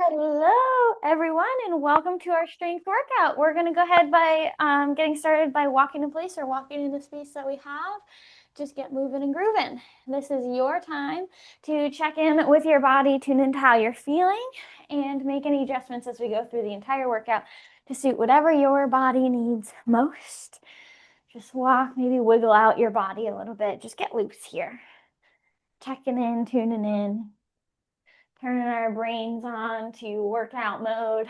Hello, everyone, and welcome to our strength workout. We're going to go ahead by getting started by walking in place or walking in the space that we have. Just get moving and grooving. This is your time to check in with your body, tune into how you're feeling, and make any adjustments as we go through the entire workout to suit whatever your body needs most. Just walk, maybe wiggle out your body a little bit. Just get loose here. Checking in, tuning in. Turning our brains on to workout mode.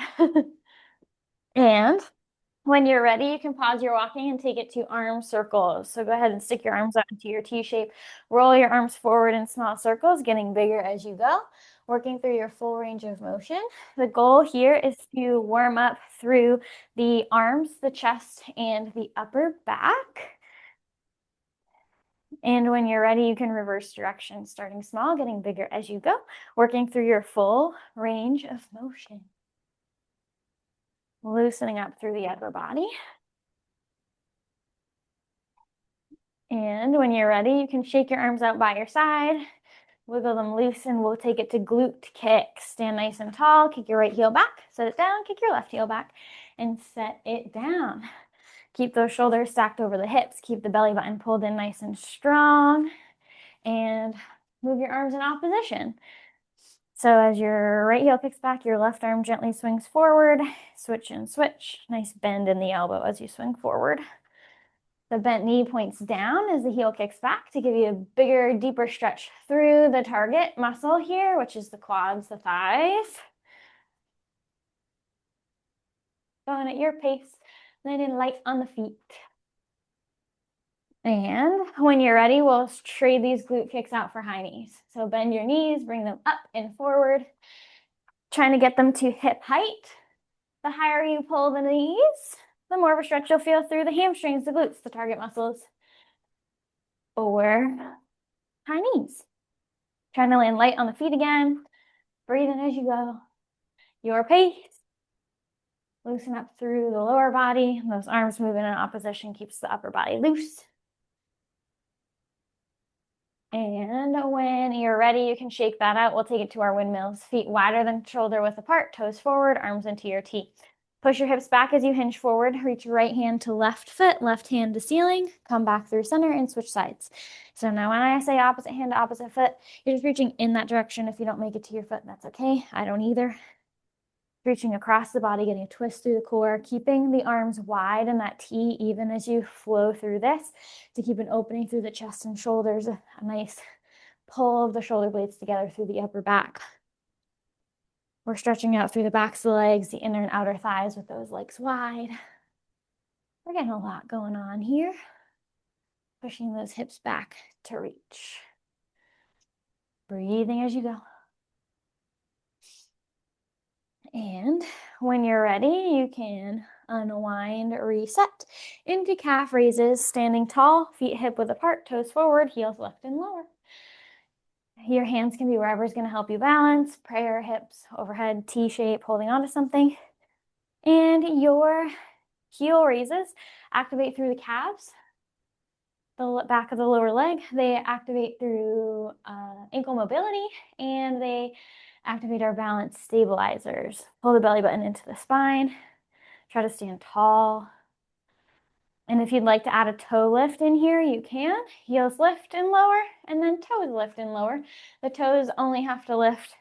And when you're ready, you can pause your walking and take it to arm circles. So go ahead and stick your arms out into your T shape. Roll your arms forward in small circles, getting bigger as you go, working through your full range of motion. The goal here is to warm up through the arms, the chest, and the upper back. And when you're ready, you can reverse direction, starting small, getting bigger as you go, working through your full range of motion. Loosening up through the upper body. And when you're ready, you can shake your arms out by your side, wiggle them loose, and we'll take it to glute kick. Stand nice and tall, kick your right heel back, set it down, kick your left heel back, and set it down. Keep those shoulders stacked over the hips. Keep the belly button pulled in nice and strong. And move your arms in opposition. So as your right heel kicks back, your left arm gently swings forward. Switch and switch. Nice bend in the elbow as you swing forward. The bent knee points down as the heel kicks back to give you a bigger, deeper stretch through the target muscle here, which is the quads, the thighs. Going at your pace, landing light on the feet. And when you're ready, we'll trade these glute kicks out for high knees. So bend your knees, bring them up and forward, trying to get them to hip height. The higher you pull the knees, the more of a stretch you'll feel through the hamstrings, the glutes, the target muscles. Or high knees. Trying to land light on the feet again. Breathing as you go. Your pace. Loosen up through the lower body. Those arms moving in opposition keeps the upper body loose. And when you're ready, you can shake that out. We'll take it to our windmills. Feet wider than shoulder width apart, toes forward, arms into your T. Push your hips back as you hinge forward. Reach right hand to left foot, left hand to ceiling. Come back through center and switch sides. So now when I say opposite hand to opposite foot, you're just reaching in that direction. If you don't make it to your foot, that's okay. I don't either. Reaching across the body, getting a twist through the core, keeping the arms wide in that T even as you flow through this to keep an opening through the chest and shoulders, a nice pull of the shoulder blades together through the upper back. We're stretching out through the backs of the legs, the inner and outer thighs with those legs wide. We're getting a lot going on here. Pushing those hips back to reach. Breathing as you go. And when you're ready, you can unwind, reset into calf raises, standing tall, feet hip width apart, toes forward, heels left and lower. Your hands can be wherever is going to help you balance, prayer, hips, overhead, T shape, holding on to something. And your heel raises activate through the calves, the back of the lower leg. They activate through ankle mobility, and they activate our balance stabilizers. Pull the belly button into the spine. Try to stand tall. And if you'd like to add a toe lift in here, you can. Heels lift and lower, and then toes lift and lower. The toes only have to lift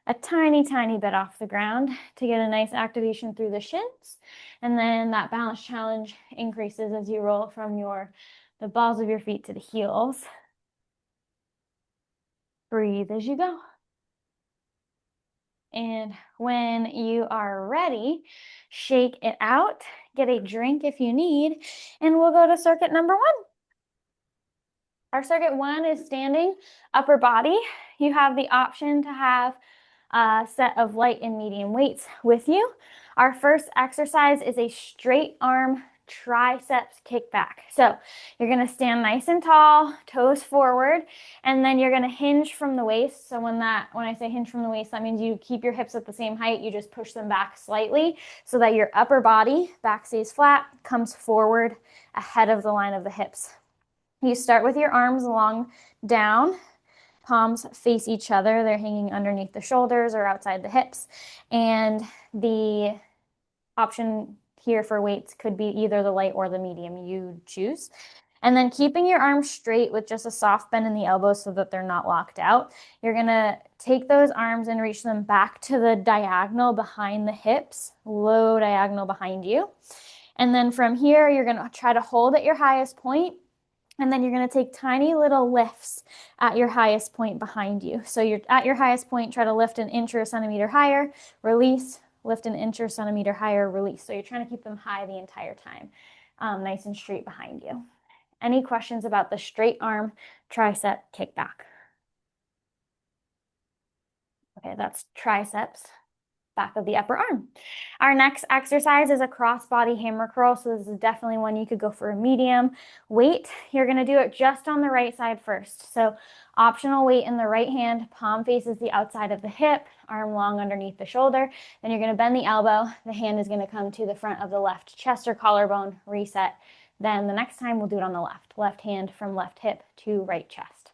a tiny, tiny bit off the ground to get a nice activation through the shins. And then that balance challenge increases as you roll from the balls of your feet to the heels. Breathe as you go. And when you are ready, shake it out, get a drink if you need, and we'll go to circuit number 1. Our circuit 1 is standing upper body. You have the option to have a set of light and medium weights with you. Our first exercise is a straight arm triceps kickback. So you're going to stand nice and tall, toes forward, and then you're going to hinge from the waist. So when I say hinge from the waist, that means you keep your hips at the same height. You just push them back slightly so that your upper body, back stays flat, comes forward ahead of the line of the hips. You start with your arms long down, palms face each other. They're hanging underneath the shoulders or outside the hips. And the option here for weights could be either the light or the medium, you choose. And then keeping your arms straight with just a soft bend in the elbows so that they're not locked out. You're gonna take those arms and reach them back to the diagonal behind the hips, low diagonal behind you. And then from here, you're gonna try to hold at your highest point, and then you're gonna take tiny little lifts at your highest point behind you. So you're at your highest point, try to lift an inch or a centimeter higher, release, lift an inch or centimeter higher, release. So you're trying to keep them high the entire time, nice and straight behind you. Any questions about the straight arm tricep kickback? Okay, that's triceps, back of the upper arm. Our next exercise is a crossbody hammer curl. So this is definitely one you could go for a medium weight. You're gonna do it just on the right side first. So optional weight in the right hand, palm faces the outside of the hip, arm long underneath the shoulder. Then you're gonna bend the elbow. The hand is gonna come to the front of the left chest or collarbone, reset. Then the next time we'll do it on the left hand from left hip to right chest.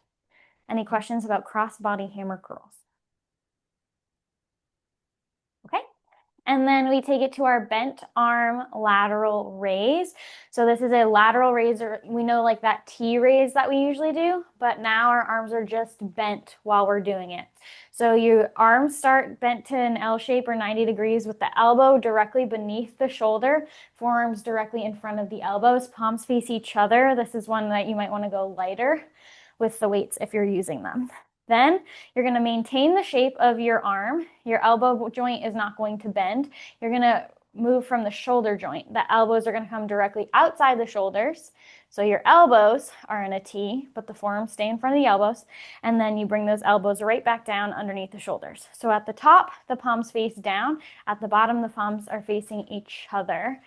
Any questions about crossbody hammer curls? Okay. And then we take it to our bent arm lateral raise. So this is a lateral raise, or we know like that T raise that we usually do, but now our arms are just bent while we're doing it. So your arms start bent to an L shape or 90 degrees with the elbow directly beneath the shoulder, forearms directly in front of the elbows, palms face each other. This is one that you might want to go lighter with the weights if you're using them. Then you're going to maintain the shape of your arm. Your elbow joint is not going to bend. You're going to move from the shoulder joint. The elbows are going to come directly outside the shoulders. So your elbows are in a T, but the forearms stay in front of the elbows. And then you bring those elbows right back down underneath the shoulders. So at the top, the palms face down. At the bottom, the palms are facing each other.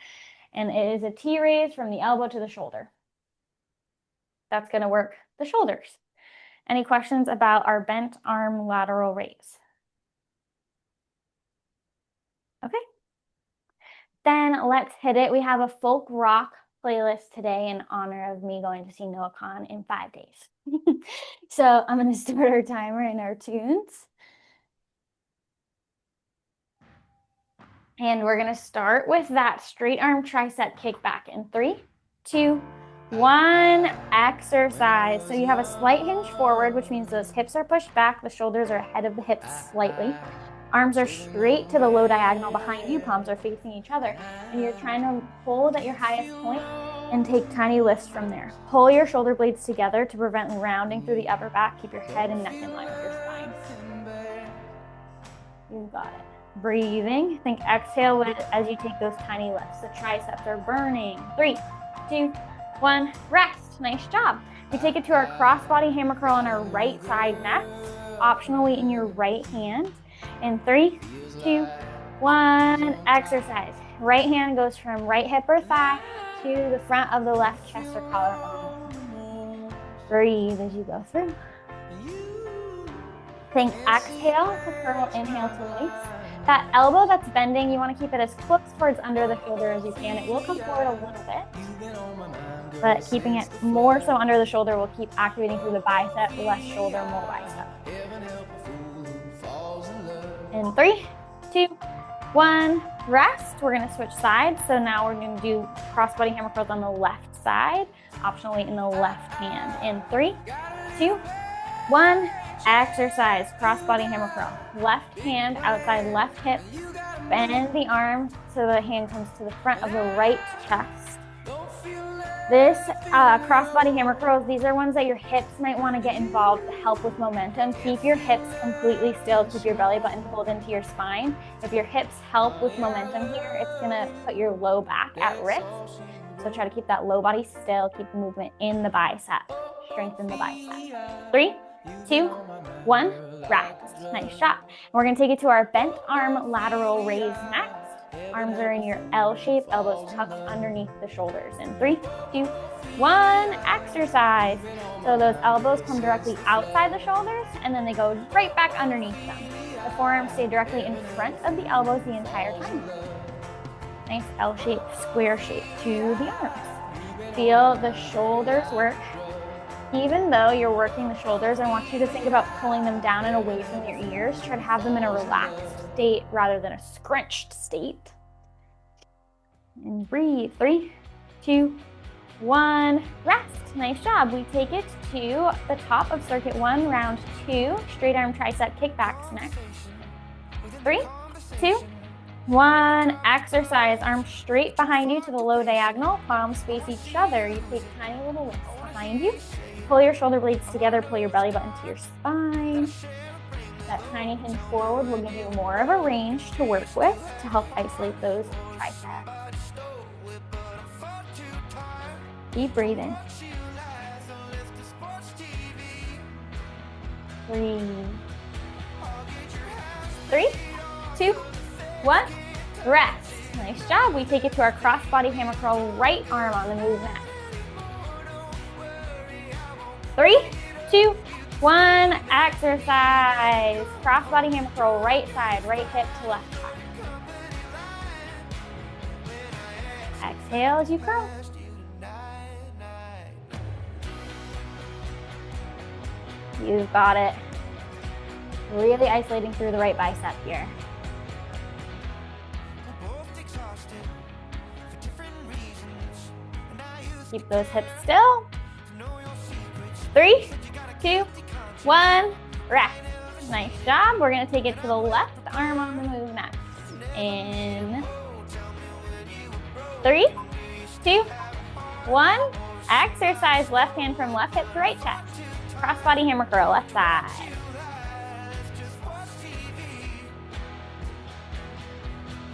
And it is a T raise from the elbow to the shoulder. That's going to work the shoulders. Any questions about our bent arm lateral raise? Okay. Then let's hit it. We have a folk rock playlist today in honor of me going to see Noah Kahan in 5 days. So I'm going to start our timer and our tunes. And we're going to start with that straight arm tricep kickback in 3, 2, 1, exercise. So you have a slight hinge forward, which means those hips are pushed back. The shoulders are ahead of the hips slightly. Arms are straight to the low diagonal behind you. Palms are facing each other. And you're trying to hold at your highest point and take tiny lifts from there. Pull your shoulder blades together to prevent rounding through the upper back. Keep your head and neck in line with your spine. You got it. Breathing. Think exhale as you take those tiny lifts. The triceps are burning. 3, 2, 1, rest. Nice job. We take it to our crossbody hammer curl on our right side next. Optional weight in your right hand. In 3, 2, 1, exercise. Right hand goes from right hip or thigh to the front of the left chest or collarbone. Breathe as you go through. Think exhale to curl, inhale to release. That elbow that's bending, you want to keep it as close towards under the shoulder as you can. It will come forward a little bit, but keeping it more so under the shoulder will keep activating through the bicep, less shoulder, more bicep. In 3, 2, 1, rest. We're going to switch sides. So now we're going to do crossbody hammer curls on the left side, optional weight in the left hand. In 3, 2, 1, exercise, crossbody hammer curl. Left hand outside left hip, bend the arm so the hand comes to the front of the right chest. This crossbody hammer curls, these are ones that your hips might want to get involved to help with momentum. Keep your hips completely still. Keep your belly button pulled into your spine. If your hips help with momentum here, it's going to put your low back at risk. So try to keep that low body still. Keep the movement in the bicep. Strengthen the bicep. 3, 2, 1, rest. Nice job. And we're going to take it to our bent arm lateral raise next. Arms are in your L shape, elbows tucked underneath the shoulders. In 3, 2, 1, exercise. So those elbows come directly outside the shoulders and then they go right back underneath them. The forearms stay directly in front of the elbows the entire time. Nice L shape, square shape to the arms. Feel the shoulders work. Even though you're working the shoulders, I want you to think about pulling them down and away from your ears. Try to have them in a relaxed state rather than a scrunched state. And breathe. 3, 2, 1, rest. Nice job. We take it to the top of circuit 1, round 2. Straight arm tricep kickbacks next. 3, 2, 1. Exercise. Arms straight behind you to the low diagonal. Palms face each other. You take tiny little lifts behind you. Pull your shoulder blades together. Pull your belly button to your spine. That tiny hinge forward will give you more of a range to work with to help isolate those triceps. Keep breathing. 3, 2, 1. Rest. Nice job. We take it to our cross-body hammer curl. Right arm on the move next. 3, 2, 1. Exercise. Cross-body hammer curl. Right side. Right hip to left side. Exhale as you curl. You've got it. Really isolating through the right bicep here. Keep those hips still. 3, 2, 1, rest. Nice job. We're gonna take it to the left arm on the move next. In 3, 2, 1. Exercise. Left hand from left hip to right chest. Cross-body hammer curl, left side.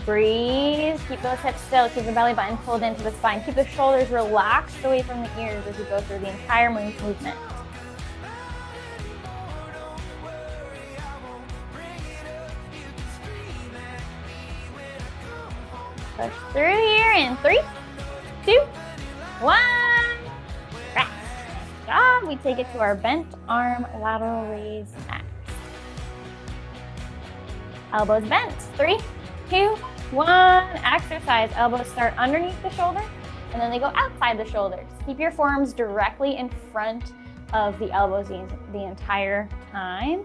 Breathe. Keep those hips still. Keep the belly button pulled into the spine. Keep the shoulders relaxed away from the ears as you go through the entire movement. Push through here in 3, 2, 1. Rest. Good job. We take it to our bent arm lateral raise next. Elbows bent. 3, 2, 1. Exercise. Elbows start underneath the shoulder and then they go outside the shoulders. Keep your forearms directly in front of the elbows the entire time.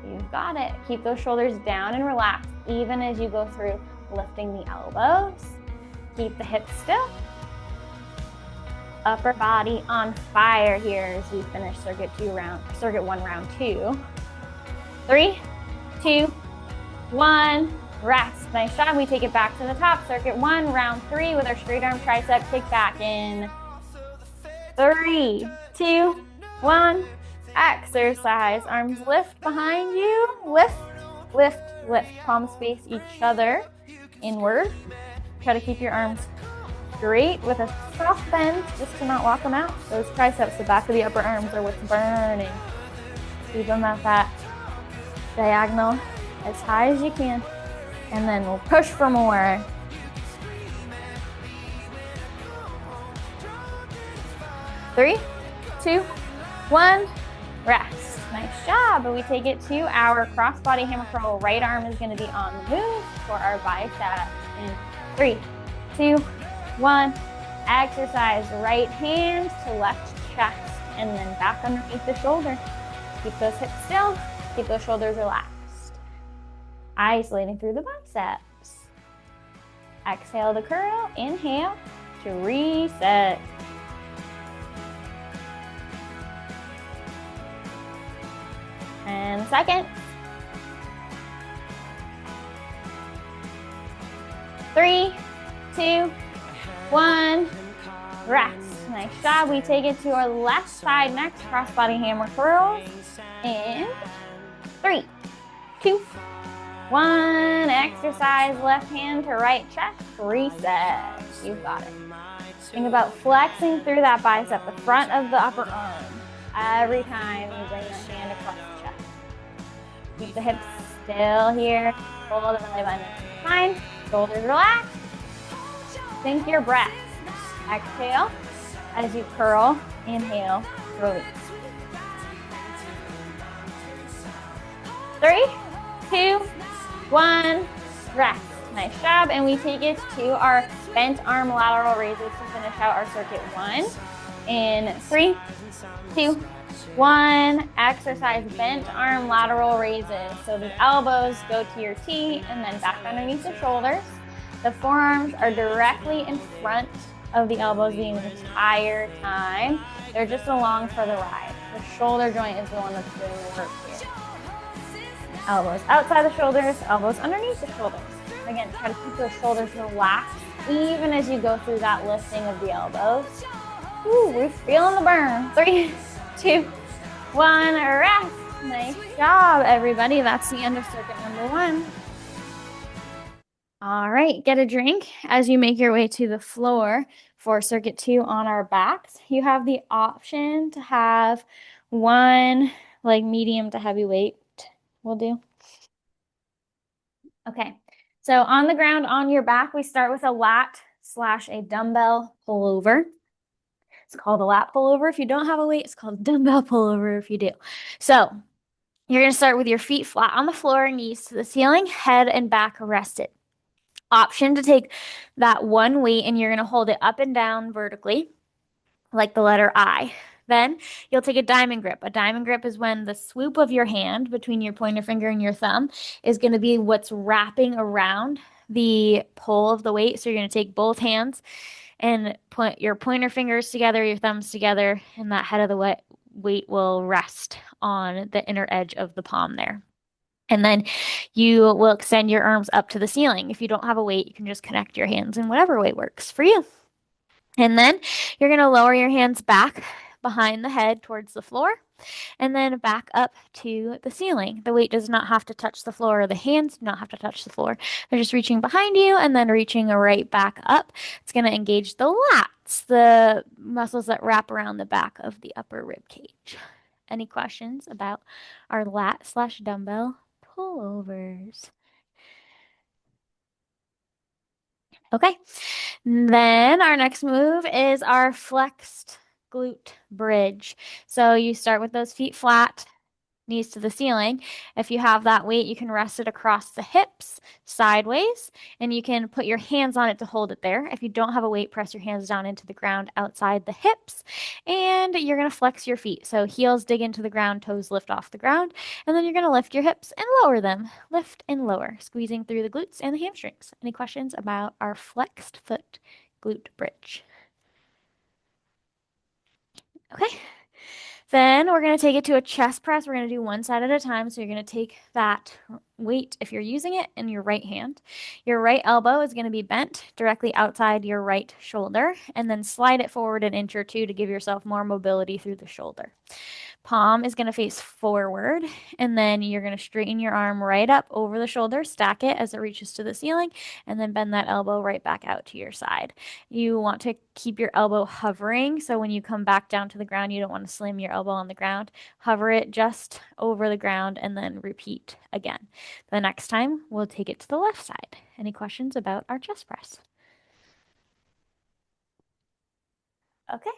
You've got it. Keep those shoulders down and relaxed even as you go through lifting the elbows. Keep the hips still. Upper body on fire here as we finish circuit 1, round 2. 3, 2, 1. Rest. Nice job. We take it back to the top. Circuit 1, round 3 with our straight arm tricep kick back in 3, 2, 1. Exercise. Arms lift behind you. Lift, lift, lift. Palms face each other inward. Try to keep your arms straight with a soft bend just to not walk them out. Those triceps, the back of the upper arms are what's burning. Keep them at that diagonal as high as you can. And then we'll push for more. Three, 2, 1. Rest. Nice job. And we take it to our cross-body hammer curl. Right arm is going to be on the move for our biceps. In 3, 2, 1. Exercise. Right hand to left chest and then back underneath the shoulder. Keep those hips still. Keep those shoulders relaxed. Isolating through the biceps. Exhale to curl. Inhale to reset. And second. 3, 2, 1. Rest. Nice job. We take it to our left side next. Cross-body hammer curls. In 3, 2, 1. Exercise. Left hand to right chest. Reset. You've got it. Think about flexing through that bicep, the front of the upper arm. Every time you bring that hand across the chest. Keep the hips still here. Hold the belly button. Fine. Shoulders relaxed. Think your breath. Exhale as you curl. Inhale. Release. 3, 2, 1. Rest. Nice job. And we take it to our bent arm lateral raises to finish out our circuit 1. In 3, 2, 1. Exercise bent arm lateral raises. So the elbows go to your T and then back underneath the shoulders. The forearms are directly in front of the elbows the entire time. They're just along for the ride. The shoulder joint is the one that's doing the work here. Elbows outside the shoulders, elbows underneath the shoulders. Again, try to keep those shoulders relaxed even as you go through that lifting of the elbows. Ooh, we're feeling the burn. 3, 2, 1, rest. Nice job, everybody. That's the end of circuit number 1. All right, get a drink as you make your way to the floor for circuit 2 on our backs. You have the option to have one like medium to heavy weight. We'll do. Okay, so on the ground on your back, we start with a lat / a dumbbell pullover. It's called a lat pullover if you don't have a weight. It's called a dumbbell pullover if you do. So you're going to start with your feet flat on the floor, knees to the ceiling, head and back rested. Option to take that one weight and you're going to hold it up and down vertically like the letter I. Then you'll take a diamond grip. A diamond grip is when the swoop of your hand between your pointer finger and your thumb is going to be what's wrapping around the pull of the weight. So you're going to take both hands and put your pointer fingers together, your thumbs together, and that head of the weight will rest on the inner edge of the palm there. And then you will extend your arms up to the ceiling. If you don't have a weight, you can just connect your hands in whatever way works for you. And then you're going to lower your hands back behind the head towards the floor and then back up to the ceiling. The weight does not have to touch the floor. The hands do not have to touch the floor. They're just reaching behind you and then reaching right back up. It's going to engage the lats, the muscles that wrap around the back of the upper rib cage. Any questions about our lat / dumbbell pullovers? Okay, then our next move is our flexed glute bridge. So you start with those feet flat, knees to the ceiling. If you have that weight, you can rest it across the hips sideways, and you can put your hands on it to hold it there. If you don't have a weight, press your hands down into the ground outside the hips, and you're going to flex your feet. So heels dig into the ground, toes lift off the ground, and then you're going to lift your hips and lower them. Lift and lower, squeezing through the glutes and the hamstrings. Any questions about our flexed foot glute bridge? Okay. Then we're going to take it to a chest press. We're going to do one side at a time. So you're going to take that weight, if you're using it, in your right hand. Your right elbow is going to be bent directly outside your right shoulder, and then slide it forward an inch or two to give yourself more mobility through the shoulder. Palm is going to face forward, and then you're going to straighten your arm right up over the shoulder, stack it as it reaches to the ceiling, and then bend that elbow right back out to your side. You want to keep your elbow hovering, so when you come back down to the ground, you don't want to slam your elbow on the ground. Hover it just over the ground and then repeat again. The next time, we'll take it to the left side. Any questions about our chest press? Okay.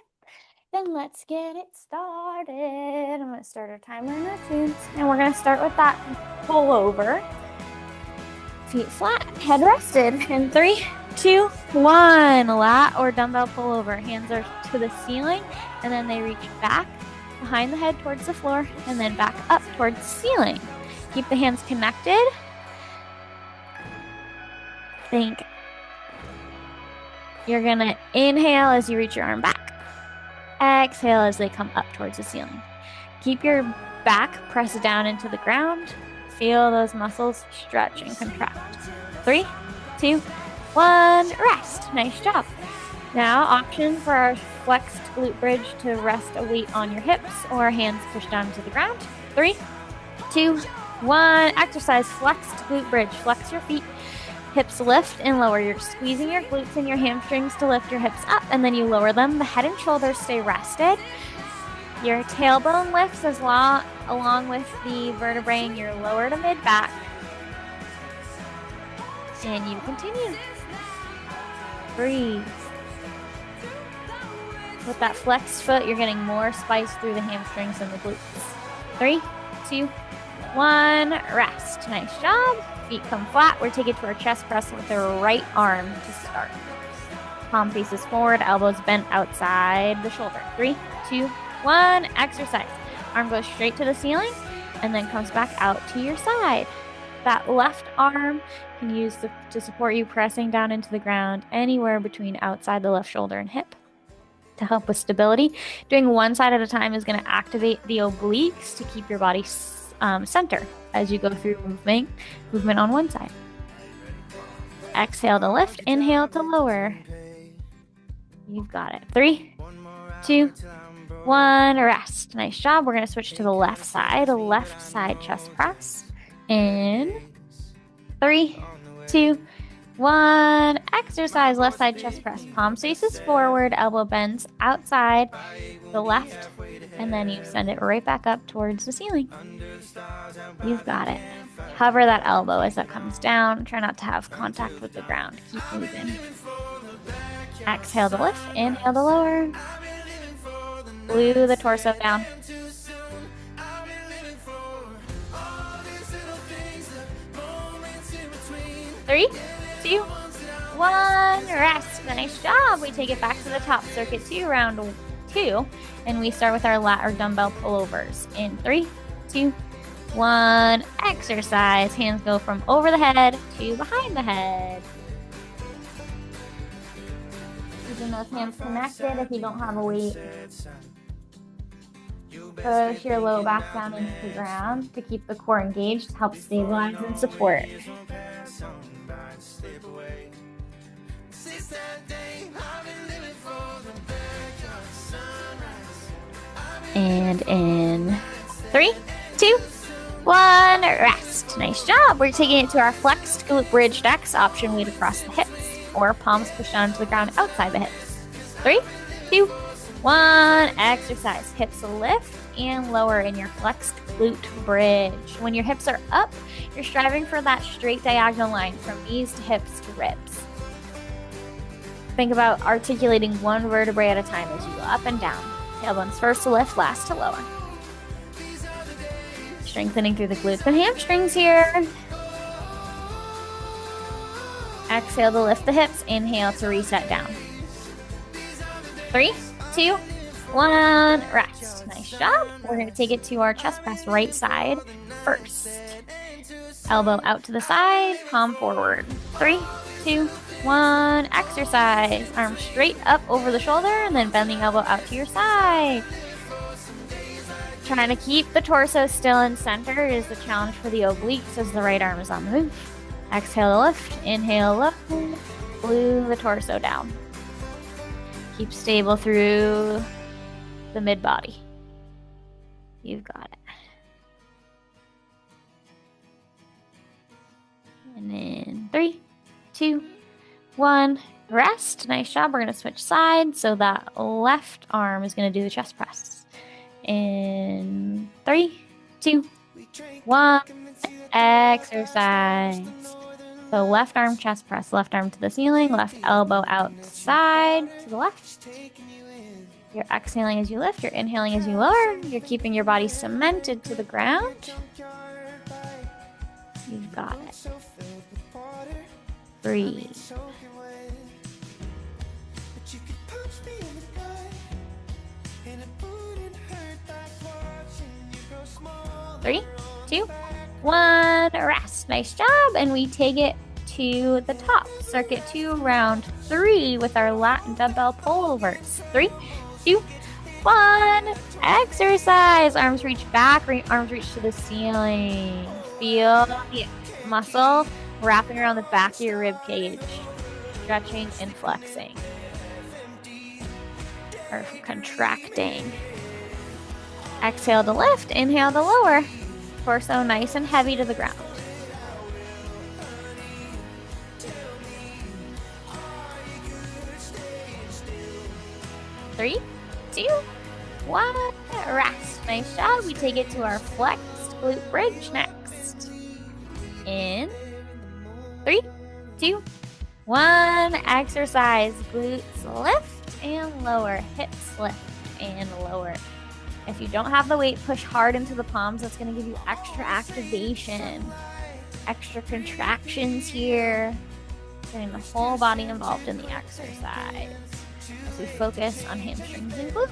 Then let's get it started. I'm going to start our timer and our tunes. And we're going to start with that pull over. Feet flat, head rested. In 3, 2, 1. Lat or dumbbell pull over. Hands are to the ceiling, and then they reach back behind the head towards the floor, and then back up towards the ceiling. Keep the hands connected. Think you're going to inhale as you reach your arm back. Exhale as they come up towards the ceiling. Keep your back pressed down into the ground. Feel those muscles stretch and contract. 3, 2, 1, rest. Nice job. Now, option for our flexed glute bridge to rest a weight on your hips or hands pushed down to the ground. 3, 2, 1. Exercise flexed glute bridge. Flex your feet. Hips lift and lower. You're squeezing your glutes and your hamstrings to lift your hips up, and then you lower them. The head and shoulders stay rested. Your tailbone lifts along with the vertebrae in your lower to mid back. And you continue. Breathe. With that flexed foot, you're getting more spice through the hamstrings and the glutes. 3, 2, 1, rest. Nice job. Feet come flat. We're taking it to our chest press with the right arm to start. Palm faces forward, elbows bent outside the shoulder. 3, 2, 1, exercise. Arm goes straight to the ceiling and then comes back out to your side. That left arm can use to support you pressing down into the ground anywhere between outside the left shoulder and hip to help with stability. Doing one side at a time is going to activate the obliques to keep your body center as you go through movement on one side. Exhale to lift, inhale to lower. You've got it. 3, 2, 1, rest. Nice job. We're going to switch to the left side chest press. In 3, 2, 1, exercise, left side chest press. Palm faces forward, elbow bends outside the left, and then you send it right back up towards the ceiling. You've got it. Hover that elbow as it comes down. Try not to have contact with the ground. Keep moving. Exhale to lift, inhale to lower. Glue the torso down. 3, 2, 1, rest. Nice job. We take it back to the top. Circuit 2, round 2. And we start with our lat or dumbbell pullovers. In 3, 2, 1, exercise. Hands go from over the head to behind the head. Keeping those hands connected if you don't have a weight. Push your low back down into the ground to keep the core engaged to help stabilize and support. And in 3, 2, 1, rest. Nice job. We're taking it to our flexed glute bridge decks, option weight across the hips, or palms push down to the ground outside the hips. 3, 2, 1, exercise. Hips lift and lower in your flexed glute bridge. When your hips are up, you're striving for that straight diagonal line from knees to hips to ribs. Think about articulating one vertebrae at a time as you go up and down. Tailbones first to lift, last to lower. Strengthening through the glutes and hamstrings here. Exhale to lift the hips. Inhale to reset down. 3, 2, 1, rest. Nice job. We're going to take it to our chest press right side first. Elbow out to the side, palm forward. 3, 2, 1, exercise. Arm straight up over the shoulder and then bend the elbow out to your side. Trying to keep the torso still and centered is the challenge for the obliques as the right arm is on the move. Exhale to lift, inhale up, glue the torso down. Keep stable through the mid-body. You've got it. And then 3, 2, 1, rest. Nice job. We're going to switch sides. So that left arm is going to do the chest press. In 3, 2, 1, exercise. So left arm chest press, left arm to the ceiling, left elbow outside to the left. You're exhaling as you lift, you're inhaling as you lower. You're keeping your body cemented to the ground. You've got it. Breathe. 3, 2, 1, rest. Nice job. And we take it to the top. Circuit 2, round 3 with our lat and dumbbell pullovers. 3, 2, 1, exercise. Arms reach back, arms reach to the ceiling. Feel the muscle wrapping around the back of your rib cage, stretching and flexing, or contracting. Exhale to lift, inhale to lower. Torso nice and heavy to the ground. Three, 2, 1, rest. Nice job. We take it to our flexed glute bridge next. In 3, 2, 1, exercise. Glutes lift and lower. Hips lift and lower. If you don't have the weight, push hard into the palms. That's going to give you extra activation, extra contractions here. getting the whole body involved in the exercise. As we focus on hamstrings and glutes.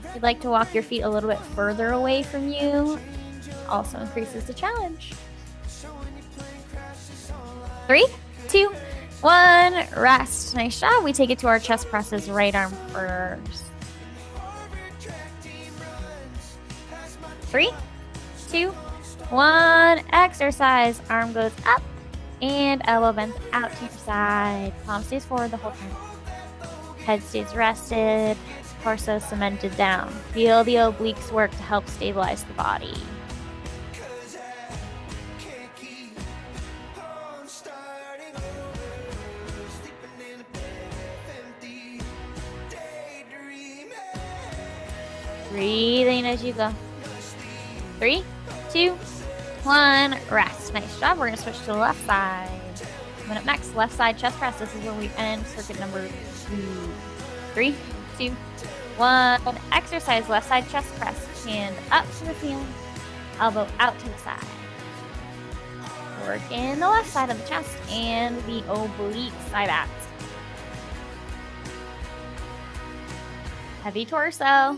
If you'd like to walk your feet a little bit further away from you, also increases the challenge. 3, 2, 1, rest. Nice job. We take it to our chest presses, right arm first. 3, 2, 1, exercise. Arm goes up and elbow bends out to your side. Palm stays forward the whole time. Head stays rested, torso cemented down. Feel the obliques work to help stabilize the body. Breathing as you go. 3, 2, 1, rest. Nice job. We're going to switch to the left side. Coming up next, left side chest press. This is where we end circuit number 2. 3, 2, 1. Exercise left side chest press. Hand up to the ceiling. Elbow out to the side. Work in the left side of the chest and the oblique side abs. Heavy torso.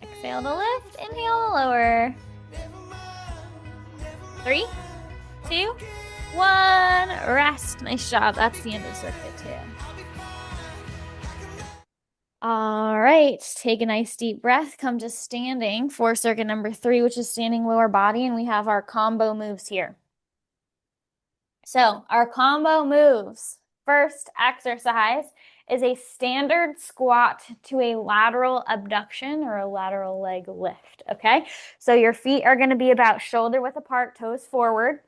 Exhale to lift, inhale to lower. 3, 2, 1, rest. Nice job. That's the end of circuit 2. All right, take a nice deep breath. Come to standing for circuit number 3, which is standing lower body, and we have our combo moves here. So our combo moves. First exercise is a standard squat to a lateral abduction or a lateral leg lift, okay? So your feet are going to be about shoulder width apart, toes forward,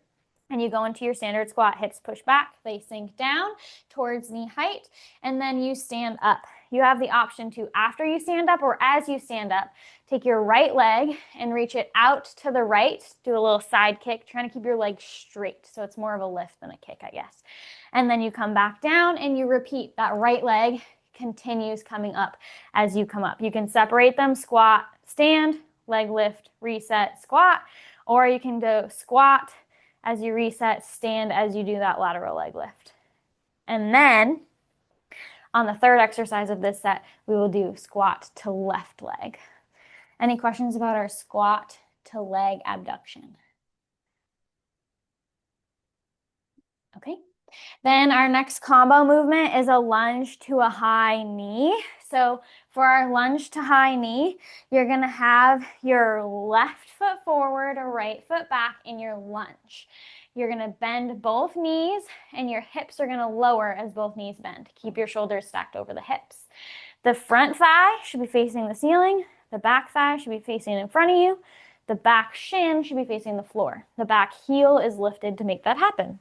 and you go into your standard squat. Hips push back, they sink down towards knee height, and then you stand up. You have the option to, after you stand up or as you stand up, take your right leg and reach it out to the right, do a little side kick, trying to keep your leg straight. So it's more of a lift than a kick, I guess. And then you come back down and you repeat. That right leg continues coming up as you come up. You can separate them, squat, stand, leg lift, reset, squat, or you can go squat as you reset, stand as you do that lateral leg lift. And then on the third exercise of this set, we will do squat to left leg. Any questions about our squat to leg abduction? Okay. Then our next combo movement is a lunge to a high knee. So for our lunge to high knee, you're going to have your left foot forward or right foot back in your lunge. You're going to bend both knees and your hips are going to lower as both knees bend. Keep your shoulders stacked over the hips. The front thigh should be facing the ceiling. The back thigh should be facing in front of you. The back shin should be facing the floor. The back heel is lifted to make that happen.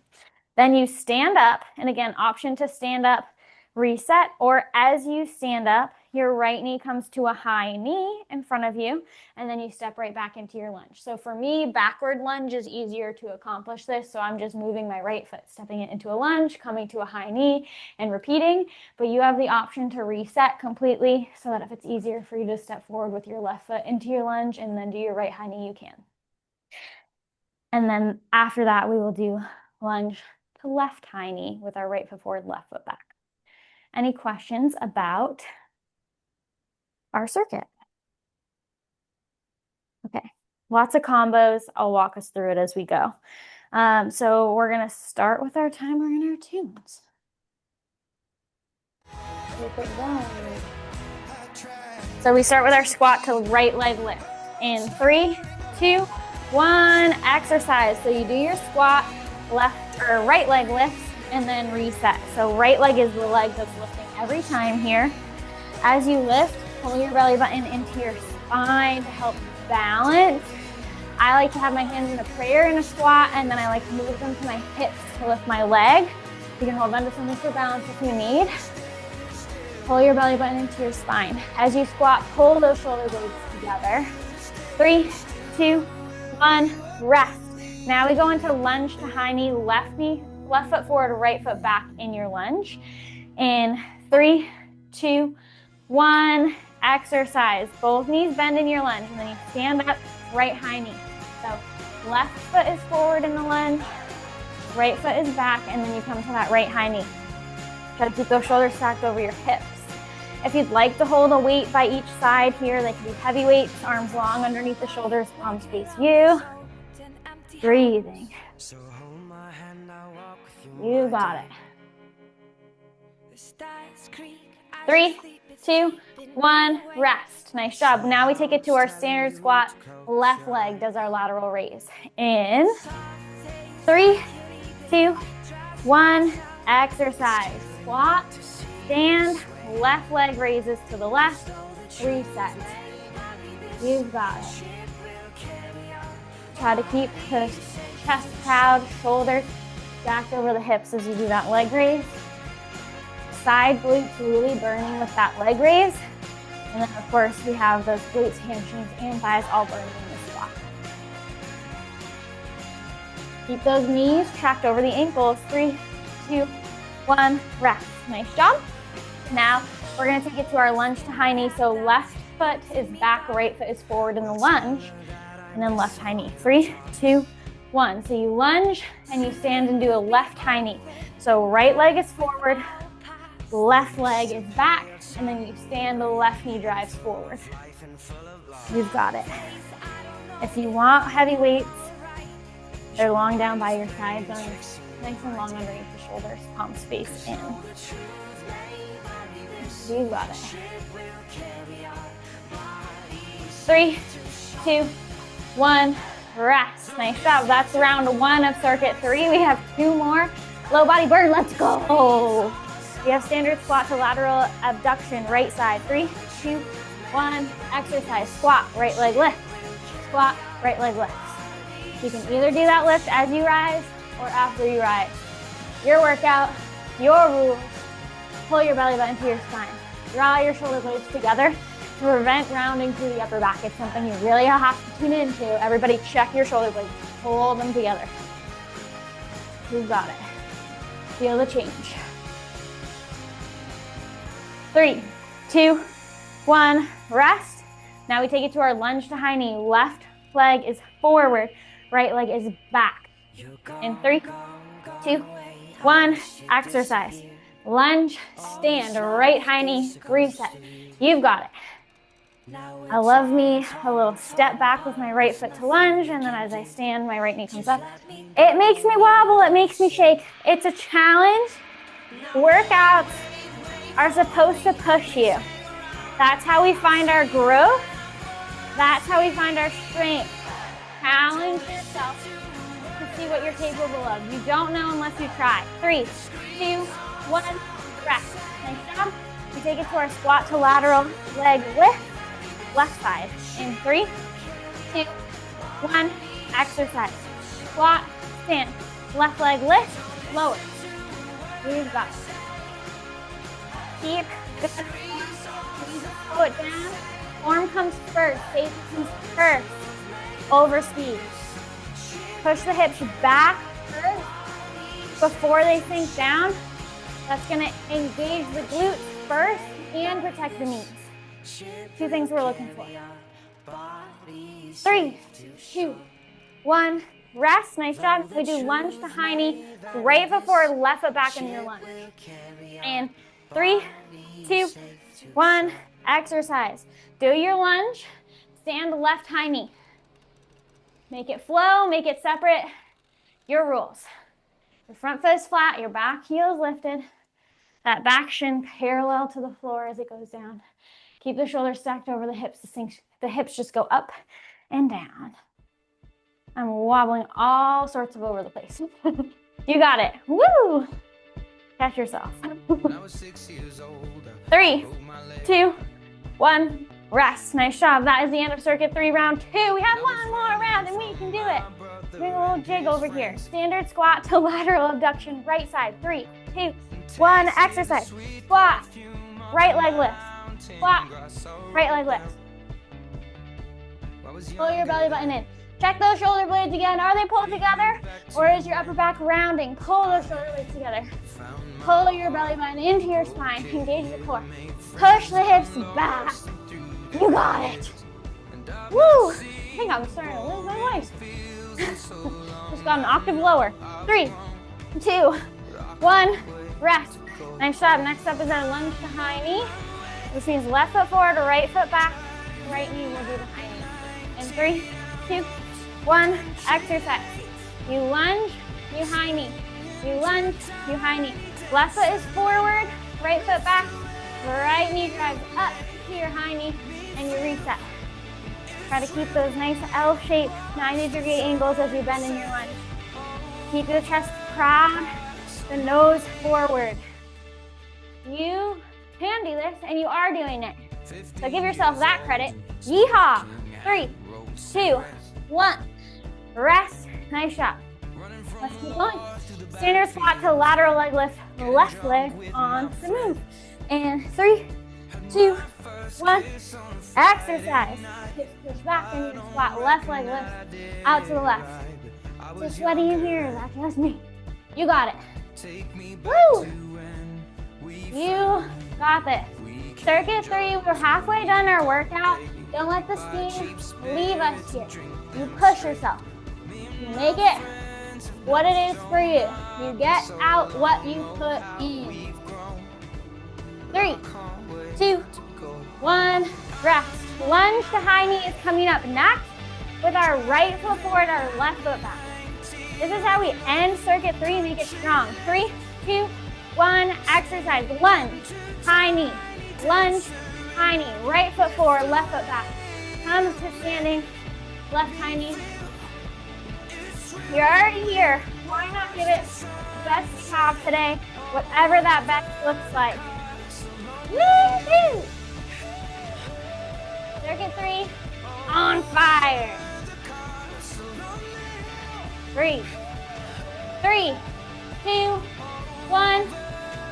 Then you stand up, and again, option to stand up, reset, or as you stand up, your right knee comes to a high knee in front of you, and then you step right back into your lunge. So for me, backward lunge is easier to accomplish this, so I'm just moving my right foot, stepping it into a lunge, coming to a high knee, and repeating, but you have the option to reset completely so that if it's easier for you to step forward with your left foot into your lunge and then do your right high knee, you can. And then after that, we will do lunge to left high knee with our right foot forward, left foot back. Any questions about our circuit? Okay, lots of combos. I'll walk us through it as we go. So we're gonna start with our timer and our tunes. So we start with our squat to right leg lift. In 3, 2, 1, exercise. So you do your squat, left or right leg lifts, and then reset. So right leg is the leg that's lifting every time here. As you lift, pull your belly button into your spine to help balance. I like to have my hands in a prayer in a squat, and then I like to move them to my hips to lift my leg. You can hold on to something for balance if you need. Pull your belly button into your spine. As you squat, pull those shoulder blades together. 3, 2, 1, rest. Now we go into lunge to high knee, left foot forward, right foot back in your lunge. In 3, 2, 1, exercise. Both knees bend in your lunge, and then you stand up, right high knee. So left foot is forward in the lunge, right foot is back, and then you come to that right high knee. Try to keep those shoulders stacked over your hips. If you'd like to hold a weight by each side here, they can be heavy weights, arms long underneath the shoulders, palms face you. Breathing. You got it. 3, 2, 1, rest. Nice job. Now we take it to our standard squat. Left leg does our lateral raise. In 3, 2, 1, exercise. Squat, stand, left leg raises to the left, reset. You've got it. Try to keep the chest proud, shoulders stacked over the hips as you do that leg raise. Side glutes really burning with that leg raise. And then of course we have those glutes, hamstrings, and thighs all burning in the squat. Keep those knees tracked over the ankles. 3, 2, 1, rest. Nice job. Now we're gonna take it to our lunge to high knee. So left foot is back, right foot is forward in the lunge, and then left high knee. 3, 2, 1. So you lunge and you stand and do a left high knee. So right leg is forward, left leg is back, and then you stand, the left knee drives forward. You've got it. If you want heavy weights, they're long down by your sides, nice and long underneath the shoulders, palms face in. You got it. 3, 2, 1, rest. Nice job. That's round 1 of circuit 3. We have 2 more. Low body burn, let's go. We have standard squat to lateral abduction, right side. 3, 2, 1, exercise. Squat, right leg lift. Squat, right leg lift. You can either do that lift as you rise or after you rise. Your workout, your rules. Pull your belly button to your spine. Draw your shoulder blades together to prevent rounding through the upper back. It's something you really have to tune into. Everybody check your shoulder blades. Pull them together. You've got it. Feel the change. 3, 2, 1, rest. Now we take it to our lunge to high knee. Left leg is forward, right leg is back. In 3, 2, 1, exercise. Lunge, stand, right high knee, reset. You've got it. I love me a little step back with my right foot to lunge, and then as I stand, my right knee comes up. It makes me wobble, it makes me shake. It's a challenge. Workouts are supposed to push you. That's how we find our growth. That's how we find our strength. Challenge yourself to see what you're capable of. You don't know unless you try. 3, 2, 1, rest. Nice job. We take it to our squat to lateral leg lift, left side. In 3, 2, 1, exercise. Squat, stand, left leg lift, lower. You've got it. Keep good. Slow it down. Form comes first, safety comes first. Over speed. Push the hips back first before they sink down. That's gonna engage the glutes first and protect the knees. 2 things we're looking for. 3, 2, 1, rest. Nice job. We do lunge to high knee, right foot forward, left foot back in your lunge. And 3, 2, 1, exercise. Do your lunge, stand left high knee. Make it flow, make it separate. Your rules. Your front foot is flat, your back heel is lifted. That back shin parallel to the floor as it goes down. Keep the shoulders stacked over the hips. The hips just go up and down. I'm wobbling all sorts of over the place. You got it. Woo! Catch yourself. 3, 2, 1, rest. Nice job. That is the end of circuit 3, round 2. We have 1 more round and we can do it. Doing a little jig over here. Standard squat to lateral abduction, right side. 3, 2, 1, exercise. Squat, right leg lift. Squat, right leg lift. Pull your belly button in. Check those shoulder blades again. Are they pulled together? Or is your upper back rounding? Pull those shoulder blades together. Pull your belly button into your spine. Engage the core. Push the hips back. You got it. Woo! I think I'm starting to lose my voice. Just got an octave lower. 3, 2, 1. Rest. Nice job. Next up is our lunge to high knee. This means left foot forward, right foot back. Right knee will do the high knee. In 3, 2, 1. Exercise. You lunge, you high knee. You lunge, you high knee. Left foot is forward, right foot back. Right knee drives up to your high knee, and you reset. Try to keep those nice L-shaped 90-degree angles as you bend in your lunge. Keep the chest proud, the nose forward. You can do this, and you are doing it. So give yourself that credit. Yeehaw! 3, 2, 1. Rest. Nice job. Let's keep going. Standard squat to lateral leg lift, left leg on the move. And 3, 2, 1. Exercise. Hips push back and you squat. Left leg lift out to the left. So sweaty in here. That's just me. You got it. Woo! You got this. Circuit 3. We're halfway done our workout. Don't let the steam leave us here. You push yourself. You make it what it is for you. You get out what you put in. 3, 2, 1. Rest. Lunge to high knee is coming up next with our right foot forward, our left foot back. This is how we end circuit 3 and make it strong. 3, 2, 1. Exercise. Lunge, high knee. Lunge, high knee. Right foot forward, left foot back. Come to standing. Left high knee. You're already here. Why not give it the best job today, whatever that best looks like. Woo-hoo! Circuit 3, on fire. 3, 2, 1.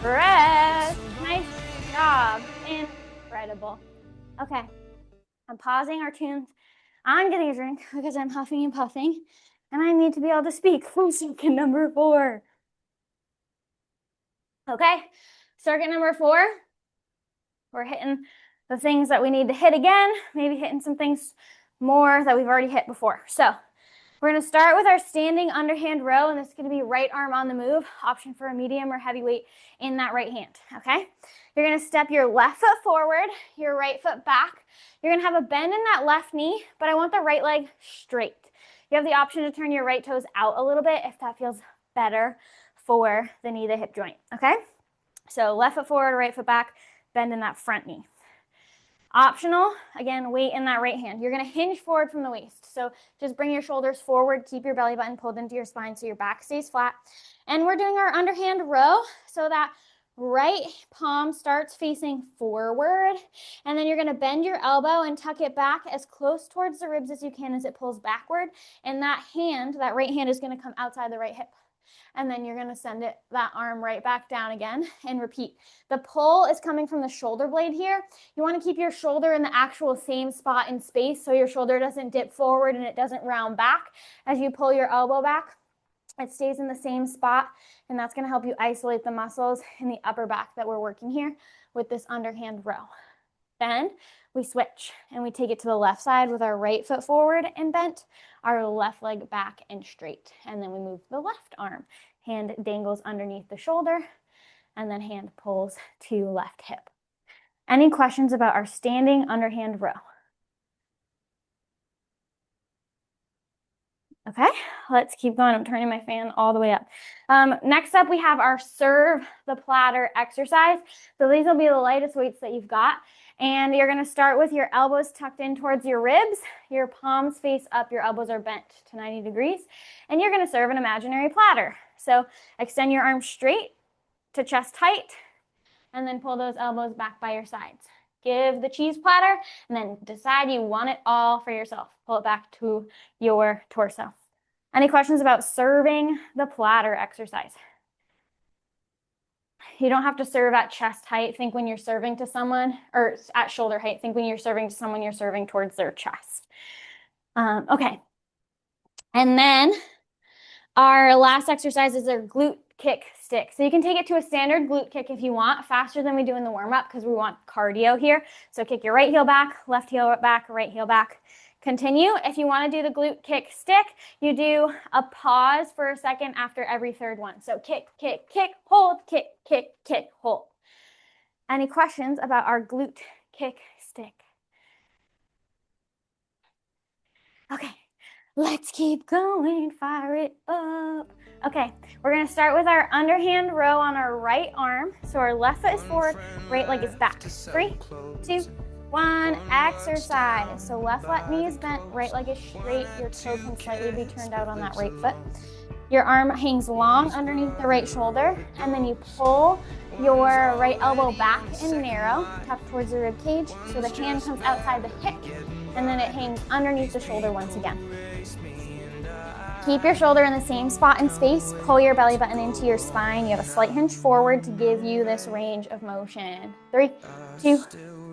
Rest. Nice job. Incredible. Okay. I'm pausing our tunes. I'm getting a drink because I'm huffing and puffing. And I need to be able to speak from circuit number 4. Okay, circuit number 4. We're hitting the things that we need to hit again, maybe hitting some things more that we've already hit before. So we're gonna start with our standing underhand row, and this is gonna be right arm on the move, option for a medium or heavy weight in that right hand, okay? You're gonna step your left foot forward, your right foot back. You're gonna have a bend in that left knee, but I want the right leg straight. You have the option to turn your right toes out a little bit if that feels better for the knee to hip joint, okay? So left foot forward, right foot back, bend in that front knee. Optional, again, weight in that right hand. You're gonna hinge forward from the waist. So just bring your shoulders forward, keep your belly button pulled into your spine so your back stays flat. And we're doing our underhand row so that right palm starts facing forward, and then you're going to bend your elbow and tuck it back as close towards the ribs as you can as it pulls backward, and that hand, that right hand, is going to come outside the right hip, and then you're going to send it, that arm, right back down again and repeat. The pull is coming from the shoulder blade here. You want to keep your shoulder in the actual same spot in space so your shoulder doesn't dip forward and it doesn't round back as you pull your elbow back. It stays in the same spot, and that's going to help you isolate the muscles in the upper back that we're working here with this underhand row. Then we switch and we take it to the left side with our right foot forward and bent, our left leg back and straight. And then we move the left arm. Hand dangles underneath the shoulder, and then hand pulls to left hip. Any questions about our standing underhand row? Okay, let's keep going. I'm turning my fan all the way up. Next up, we have our serve the platter exercise. So these will be the lightest weights that you've got. And you're gonna start with your elbows tucked in towards your ribs, your palms face up, your elbows are bent to 90 degrees, and you're gonna serve an imaginary platter. So extend your arms straight to chest height, and then pull those elbows back by your sides. Give the cheese platter, and then decide you want it all for yourself. Pull it back to your torso. Any questions about serving the platter exercise? You don't have to serve at chest height. Think when you're serving to someone, or at shoulder height, think when you're serving to someone, you're serving towards their chest. Okay. And then our last exercise is our glute kick, stick. So you can take it to a standard glute kick if you want, faster than we do in the warm-up because we want cardio here. So kick your right heel back, left heel back, right heel back. Continue. If you want to do the glute kick, stick, you do a pause for a second after every third one. So kick, kick, kick, hold, kick, kick, kick, hold. Any questions about our glute kick, stick? Okay, let's keep going, fire it up. Okay, we're gonna start with our underhand row on our right arm. So our left foot is forward, right leg is back. 3, 2, 1, exercise. So left flat knee is bent, right leg is straight. Your toe can slightly be turned out on that right foot. Your arm hangs long underneath the right shoulder, and then you pull your right elbow back and narrow, tuck towards the rib cage, so the hand comes outside the hip, and then it hangs underneath the shoulder once again. Keep your shoulder in the same spot in space, pull your belly button into your spine. You have a slight hinge forward to give you this range of motion. 3, 2,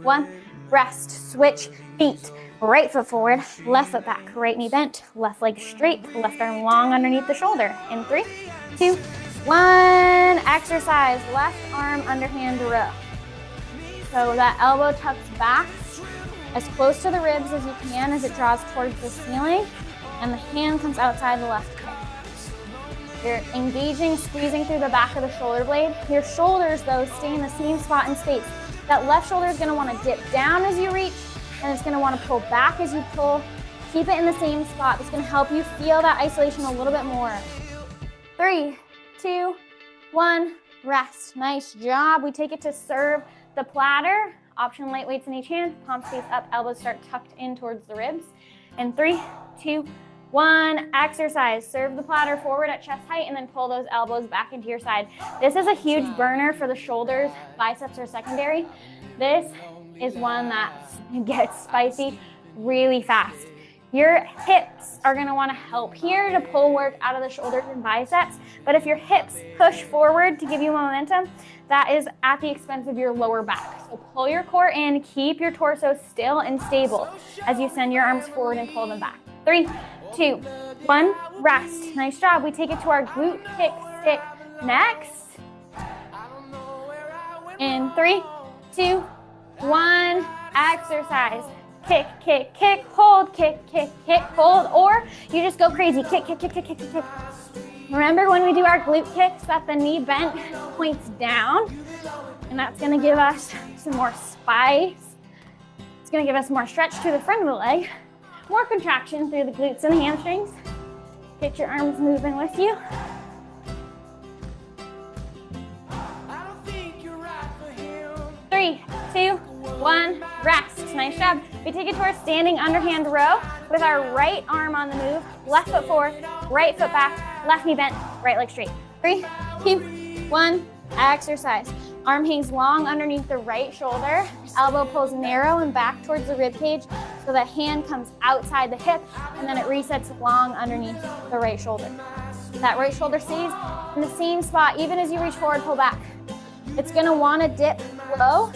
1, rest, switch, feet. Right foot forward, left foot back, right knee bent, left leg straight, left arm long underneath the shoulder. In 3, 2, 1, exercise, left arm underhand row. So that elbow tucks back as close to the ribs as you can as it draws towards the ceiling, and the hand comes outside the left hip. You're engaging, squeezing through the back of the shoulder blade. Your shoulders, though, stay in the same spot in space. That left shoulder is going to want to dip down as you reach, and it's going to want to pull back as you pull. Keep it in the same spot. It's going to help you feel that isolation a little bit more. 3, 2, 1, rest. Nice job. We take it to serve the platter. Option light weights in each hand, palms face up, elbows start tucked in towards the ribs. And 3, 2, 1, exercise. Serve the platter forward at chest height and then pull those elbows back into your side. This is a huge burner for the shoulders, biceps are secondary. This is one that gets spicy really fast. Your hips are gonna wanna help here to pull work out of the shoulders and biceps, but if your hips push forward to give you momentum, that is at the expense of your lower back. So pull your core in, keep your torso still and stable as you send your arms forward and pull them back. 3, 2, 1, rest. Nice job. We take it to our glute kick stick next. In 3, 2, 1, exercise. Kick, kick, kick, hold, kick, kick, kick, hold, or you just go crazy. Kick, kick, kick, kick, kick, kick, kick. Remember when we do our glute kicks that the knee bent points down, and that's gonna give us some more spice. It's gonna give us more stretch to the front of the leg, more contraction through the glutes and the hamstrings. Get your arms moving with you. Three, 2, 1, rest. Nice job. We take it to our standing underhand row with our right arm on the move, left foot forward, right foot back, left knee bent, right leg straight. 3, 2, 1, exercise. Arm hangs long underneath the right shoulder, elbow pulls narrow and back towards the rib cage so the hand comes outside the hip, and then it resets long underneath the right shoulder. That right shoulder stays in the same spot even as you reach forward, pull back. It's gonna wanna dip low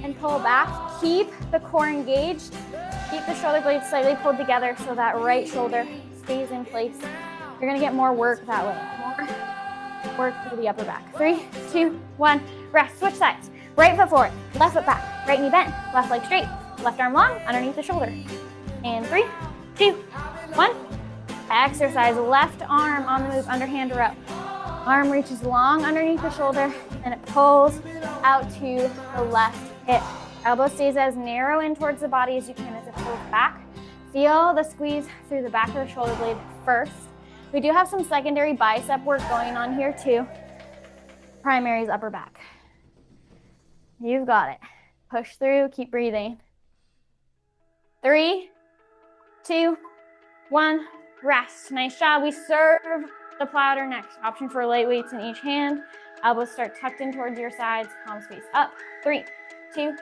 and pull back. Keep the core engaged. Keep the shoulder blades slightly pulled together so that right shoulder stays in place. You're gonna get more work that way. More work through the upper back. 3, 2, 1, rest. Switch sides. Right foot forward, left foot back, right knee bent, left leg straight, left arm long underneath the shoulder. And 3, 2, 1. Exercise. Left arm on the move, underhand row. Arm reaches long underneath the shoulder and it pulls out to the left hip. Elbow stays as narrow in towards the body as you can as it pulls back. Feel the squeeze through the back of the shoulder blade first. We do have some secondary bicep work going on here too. Primary is upper back. You've got it. Push through, keep breathing. 3, 2, 1, rest. Nice job. We serve the platter next. Option for light weights in each hand. Elbows start tucked in towards your sides, palms face up. 3, 2,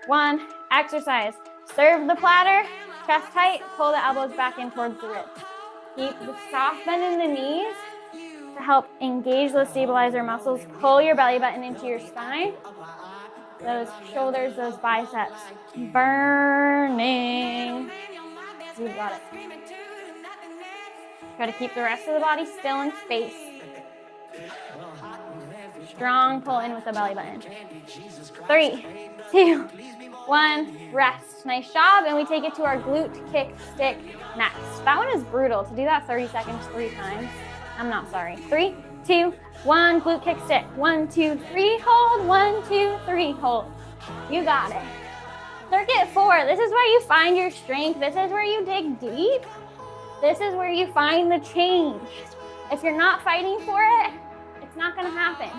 1, exercise. Serve the platter, chest tight, pull the elbows back in towards the ribs. Keep the soft bend in the knees to help engage those stabilizer muscles. Pull your belly button into your spine. Those shoulders, those biceps, burning. You've got it. Try to keep the rest of the body still in space. Strong pull in with the belly button. 3, 2, 1, rest. Nice job. And we take it to our glute kick stick next. That one is brutal. To do that 30 seconds 3 times, I'm not sorry. 3, 2, 1, glute kick stick. 1, 2, 3, hold. 1, 2, 3, hold. You got it. Circuit 4, this is where you find your strength. This is where you dig deep. This is where you find the change. If you're not fighting for it, it's not gonna happen.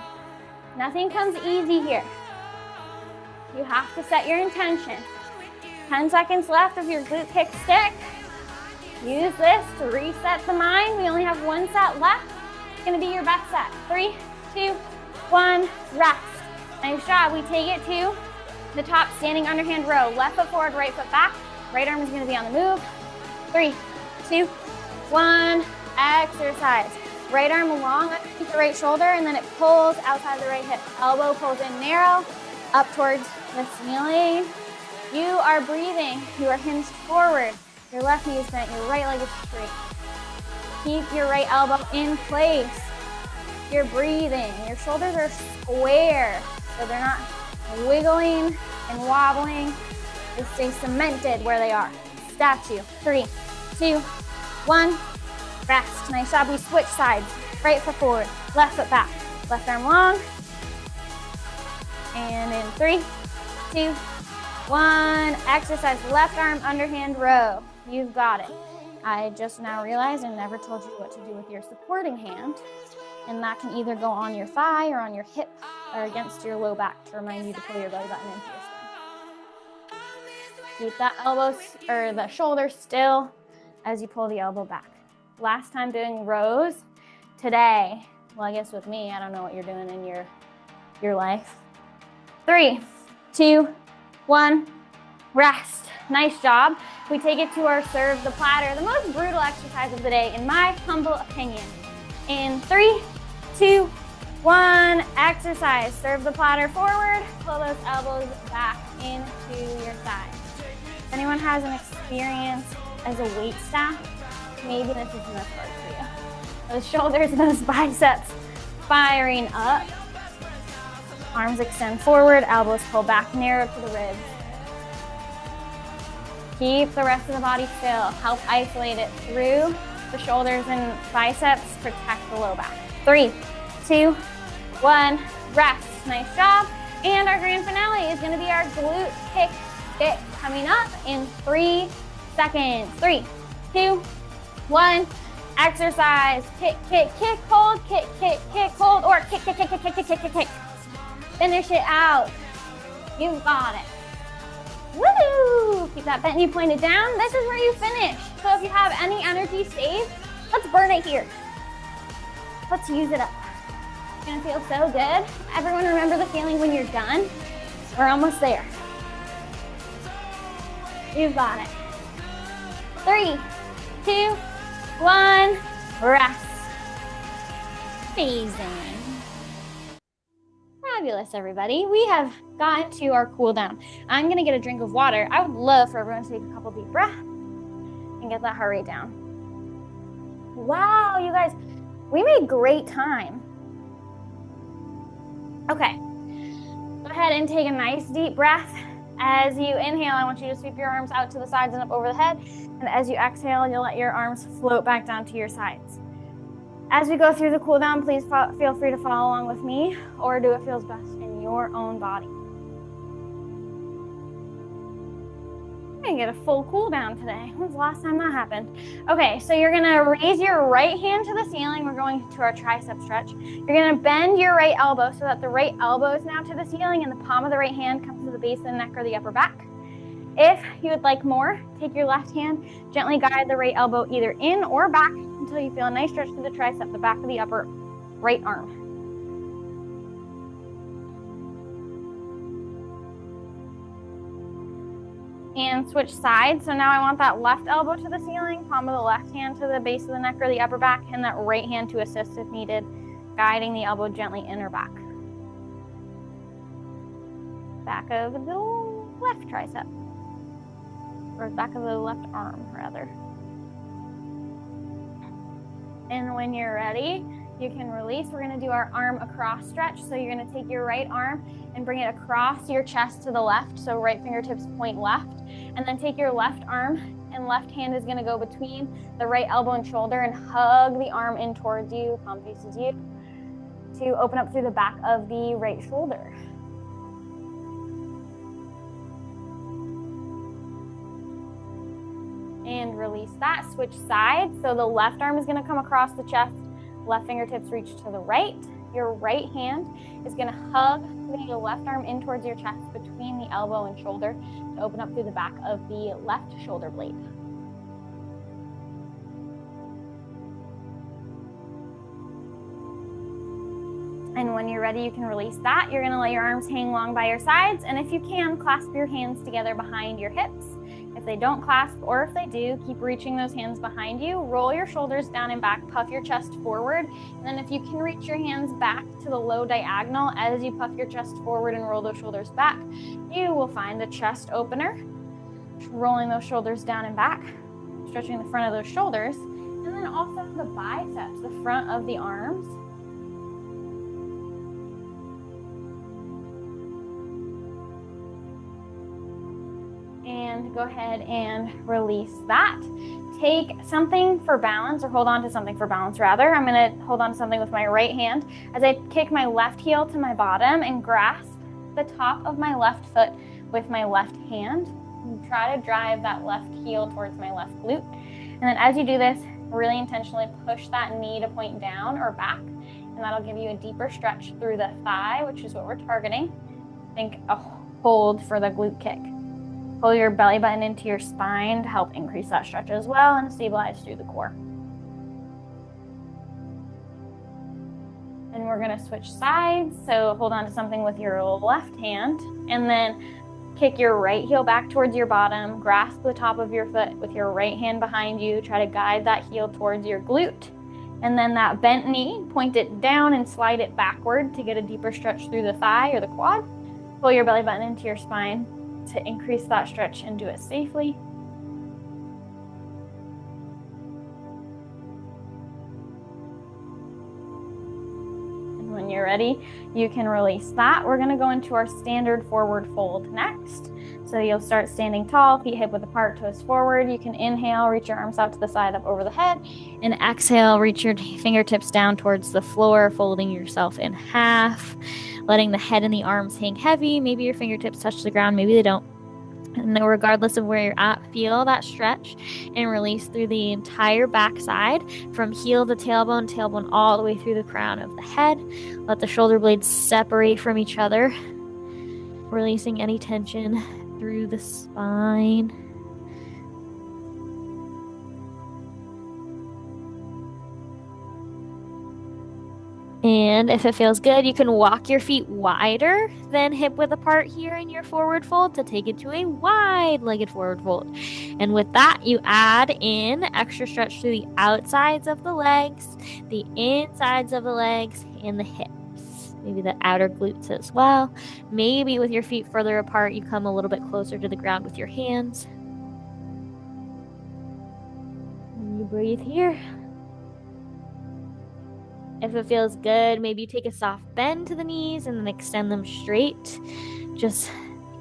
Nothing comes easy here. You have to set your intention. 10 seconds left of your glute kick stick. Use this to reset the mind. We only have 1 set left. It's gonna be your best set. 3, 2, 1, rest. Nice job. We take it to the top standing underhand row. Left foot forward, right foot back. Right arm is gonna be on the move. 3, 2, 1, exercise. Right arm along underneath the right shoulder, and then it pulls outside the right hip. Elbow pulls in narrow, up towards the ceiling. You are breathing. You are hinged forward. Your left knee is bent, your right leg is straight. Keep your right elbow in place. You're breathing. Your shoulders are square, so they're not wiggling and wobbling. They stay cemented where they are. Statue. 3, 2, 1, rest. Nice job. We switch sides. Right foot forward, left foot back. Left arm long. And in 3, 2, 1, exercise. Left arm underhand row. You've got it. I just now realized I never told you what to do with your supporting hand. And that can either go on your thigh or on your hip or against your low back to remind you to pull your belly button into your spine. Keep that elbow or the shoulder still as you pull the elbow back. Last time doing rows. Today, well, I guess with me, I don't know what you're doing in your life. 3, 2, 1, rest. Nice job. We take it to our serve the platter, the most brutal exercise of the day, in my humble opinion. In 3, 2, 1, exercise. Serve the platter forward, pull those elbows back into your thighs. If anyone has an experience as a wait staff, maybe this isn't as hard for you. Those shoulders and those biceps firing up. Arms extend forward, elbows pull back, narrow to the ribs. Keep the rest of the body still. Help isolate it through the shoulders and biceps. Protect the low back. 3, 2, 1, rest. Nice job. And our grand finale is gonna be our glute kick stick coming up in 3 seconds. 3, 2, 1, exercise. Kick, kick, kick, hold, kick, kick, kick, hold, or kick, kick, kick, kick, kick, kick, kick, kick, kick. Finish it out. You've got it. Woo! Keep that bent knee pointed down. This is where you finish. So if you have any energy saved, let's burn it here. Let's use it up. It's gonna feel so good. Everyone remember the feeling when you're done? We're almost there. You've got it. 3, 2, 1, rest. Amazing. Fabulous, everybody. We have gotten to our cool down. I'm gonna get a drink of water. I would love for everyone to take a couple deep breaths and get that heart rate down. Wow, you guys, we made great time. Okay, go ahead and take a nice deep breath. As you inhale, I want you to sweep your arms out to the sides and up over the head. And as you exhale, you'll let your arms float back down to your sides. As we go through the cool down, please feel free to follow along with me or do what feels best in your own body. We're gonna get a full cool down today. When's the last time that happened? Okay, so you're gonna raise your right hand to the ceiling. We're going to our tricep stretch. You're gonna bend your right elbow so that the right elbow is now to the ceiling and the palm of the right hand comes to the base of the neck or the upper back. If you would like more, take your left hand, gently guide the right elbow either in or back until you feel a nice stretch to the tricep, the back of the upper right arm. And switch sides. So now I want that left elbow to the ceiling, palm of the left hand to the base of the neck or the upper back, and that right hand to assist if needed, guiding the elbow gently in or back. Back of the left tricep. Or back of the left arm, rather. And when you're ready, you can release. We're gonna do our arm across stretch. So you're gonna take your right arm and bring it across your chest to the left. So right fingertips point left. And then take your left arm and left hand is gonna go between the right elbow and shoulder and hug the arm in towards you, palm faces you, to open up through the back of the right shoulder. And release that, switch sides. So the left arm is gonna come across the chest, left fingertips reach to the right. Your right hand is gonna hug the left arm in towards your chest between the elbow and shoulder to open up through the back of the left shoulder blade. And when you're ready, you can release that. You're gonna let your arms hang long by your sides. And if you can, clasp your hands together behind your hips. If they don't clasp, or if they do, keep reaching those hands behind you. Roll your shoulders down and back, puff your chest forward. And then if you can reach your hands back to the low diagonal as you puff your chest forward and roll those shoulders back, you will find a chest opener. Rolling those shoulders down and back, stretching the front of those shoulders. And then also the biceps, the front of the arms. And go ahead and release that. Take something for balance, or hold on to something for balance rather. I'm gonna hold on to something with my right hand as I kick my left heel to my bottom and grasp the top of my left foot with my left hand. And try to drive that left heel towards my left glute. And then as you do this, really intentionally push that knee to point down or back, and that'll give you a deeper stretch through the thigh, which is what we're targeting. Think a hold for the glute kick. Pull your belly button into your spine to help increase that stretch as well and stabilize through the core. And we're gonna switch sides. So hold on to something with your left hand and then kick your right heel back towards your bottom, grasp the top of your foot with your right hand behind you, try to guide that heel towards your glute. And then that bent knee, point it down and slide it backward to get a deeper stretch through the thigh or the quad. Pull your belly button into your spine to increase that stretch and do it safely. And when you're ready, you can release that. We're gonna go into our standard forward fold next. So you'll start standing tall, feet hip width apart, toes forward. You can inhale, reach your arms out to the side, up over the head. And exhale, reach your fingertips down towards the floor, folding yourself in half, letting the head and the arms hang heavy. Maybe your fingertips touch the ground, maybe they don't. And regardless of where you're at, feel that stretch and release through the entire backside from heel to tailbone, tailbone all the way through the crown of the head. Let the shoulder blades separate from each other, releasing any tension through the spine. And if it feels good, you can walk your feet wider than hip width apart here in your forward fold to take it to a wide-legged forward fold. And with that, you add in extra stretch through the outsides of the legs, the insides of the legs, and the hips. Maybe the outer glutes as well. Maybe with your feet further apart, you come a little bit closer to the ground with your hands. And you breathe here. If it feels good, maybe you take a soft bend to the knees and then extend them straight. Just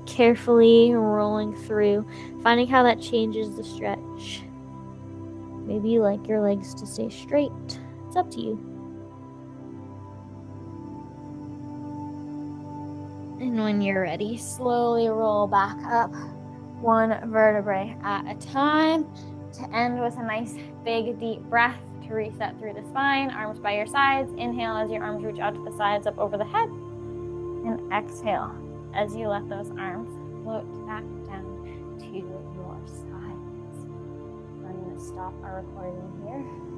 carefully rolling through, finding how that changes the stretch. Maybe you like your legs to stay straight. It's up to you. And when you're ready, slowly roll back up, one vertebrae at a time, to end with a nice big deep breath to reset through the spine. Arms by your sides. Inhale as your arms reach out to the sides, up over the head. And exhale as you let those arms float back down to your sides. I'm going to stop our recording here.